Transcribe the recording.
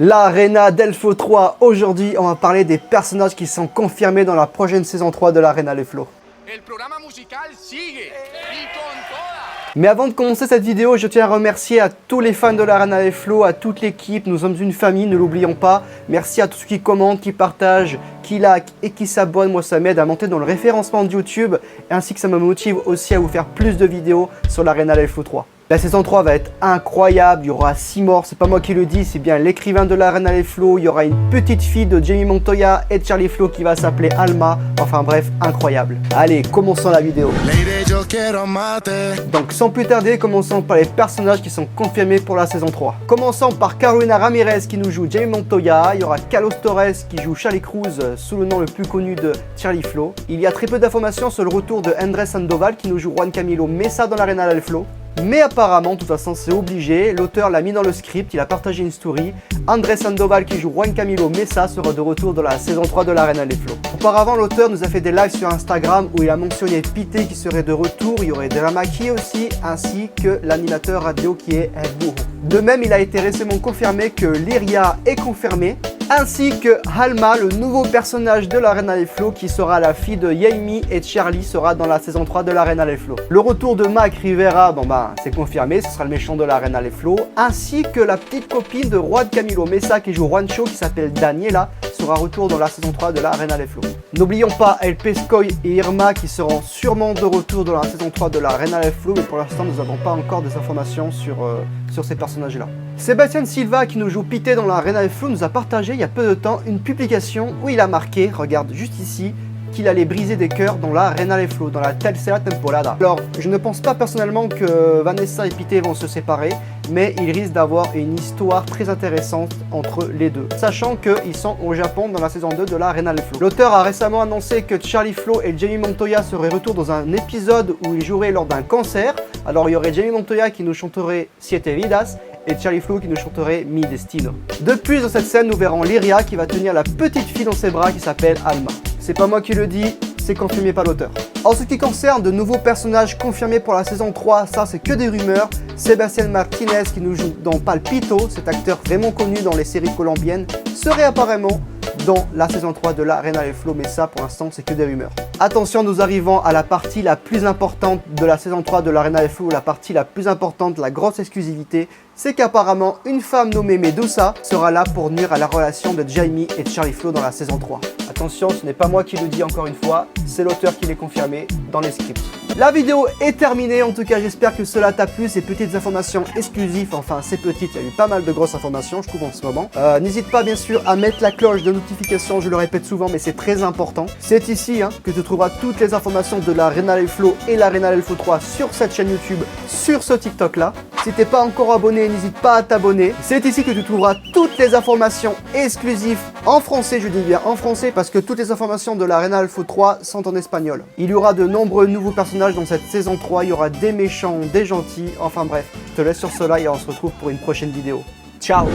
L'Arena Delfo 3, aujourd'hui on va parler des personnages qui sont confirmés dans la prochaine saison 3 de l'Arena Les Flots. Mais avant de commencer cette vidéo, je tiens à remercier à tous les fans de l'Arena Les Flots, à toute l'équipe, nous sommes une famille, ne l'oublions pas. Merci à tous ceux qui commentent, qui partagent, qui like et qui s'abonnent, moi ça m'aide à monter dans le référencement de YouTube, ainsi que ça me motive aussi à vous faire plus de vidéos sur l'Arena Les Flots 3. La saison 3 va être incroyable, il y aura 6 morts, c'est pas moi qui le dis, c'est bien l'écrivain de l'Arena Les Flots, il y aura une petite fille de Jamie Montoya et de Charlie Flow qui va s'appeler Alma, enfin bref, incroyable. Allez, commençons la vidéo. Donc sans plus tarder, commençons par les personnages qui sont confirmés pour la saison 3. Commençons par Carolina Ramirez qui nous joue Jamie Montoya, il y aura Carlos Torres qui joue Charlie Cruz sous le nom le plus connu de Charlie Flow. Il y a très peu d'informations sur le retour de Andrés Sandoval qui nous joue Juan Camilo Mesa dans l'Arena Les Flots. Mais apparemment, de toute façon, c'est obligé. L'auteur l'a mis dans le script, il a partagé une story. Andrés Sandoval, qui joue Juan Camilo Mesa, sera de retour dans la saison 3 de l'Arena Les Flots. Auparavant, l'auteur nous a fait des lives sur Instagram où il a mentionné Pité qui serait de retour. Il y aurait Dramaki aussi, ainsi que l'animateur radio qui est Edburro. De même, il a été récemment confirmé que Lyria est confirmée, ainsi que Alma, le nouveau personnage de l'Arena Les Flots qui sera la fille de Jamie et Charlie, sera dans la saison 3 de l'Arena Les Flots. Le retour de Mac Rivera, bon bah c'est confirmé, ce sera le méchant de l'Arena Les Flots, ainsi que la petite copine de Juan Camilo Mesa qui joue Juancho qui s'appelle Daniela, sera retour dans la saison 3 de l'Arena Les Flots. N'oublions pas El Pescoy et Irma qui seront sûrement de retour dans la saison 3 de l'Arena Les Flots, mais pour l'instant nous n'avons pas encore des informations sur ces personnages-là. Sébastien Silva qui nous joue Pité dans l'Arena Les Flots nous a partagé il y a peu de temps une publication où il a marqué, regarde juste ici, qu'il allait briser des cœurs dans l'Arena Les Flots, dans la tercera temporada. Alors, je ne pense pas personnellement que Vanessa et Pité vont se séparer, mais il risque d'avoir une histoire très intéressante entre les deux, sachant qu'ils sont au Japon dans la saison 2 de l'Arena Les Flots. L'auteur a récemment annoncé que Charlie Flow et Jamie Montoya seraient retour dans un épisode où ils joueraient lors d'un concert. Alors, il y aurait Jamie Montoya qui nous chanterait Siete Vidas, et Charlie Flow qui nous chanterait Mi Destino. De plus, dans cette scène, nous verrons Lyria qui va tenir la petite fille dans ses bras qui s'appelle Alma. C'est pas moi qui le dis, c'est confirmé par l'auteur. En ce qui concerne de nouveaux personnages confirmés pour la saison 3, ça c'est que des rumeurs. Sébastien Martinez qui nous joue dans Palpito, cet acteur vraiment connu dans les séries colombiennes, serait apparemment dans la saison 3 de l'Arena Les Flots, mais ça pour l'instant c'est que des rumeurs. Attention, nous arrivons à la partie la plus importante de la saison 3 de l'Arena Les Flots, la partie la plus importante, la grosse exclusivité, c'est qu'apparemment une femme nommée Medusa sera là pour nuire à la relation de Jamie et de Charlie Flow dans la saison 3. Attention, ce n'est pas moi qui le dis encore une fois, c'est l'auteur qui l'est confirmé dans les scripts. La vidéo est terminée, en tout cas j'espère que cela t'a plu, ces petites informations exclusives, enfin c'est petites, il y a eu pas mal de grosses informations je trouve en ce moment. N'hésite pas bien sûr à mettre la cloche de notification, je le répète souvent mais c'est très important. C'est ici que tu trouveras toutes les informations de l'Arena Les Flots et l'Arena Les Flots 3 sur cette chaîne YouTube, sur ce TikTok là. Si t'es pas encore abonné, n'hésite pas à t'abonner. C'est ici que tu trouveras toutes les informations exclusives en français, je dis bien en français parce que toutes les informations de l'Arena Les Flots 3 sont en espagnol. Il y aura de nombreux nouveaux personnages dans cette saison 3, il y aura des méchants, des gentils, enfin bref. Je te laisse sur cela et on se retrouve pour une prochaine vidéo. Ciao!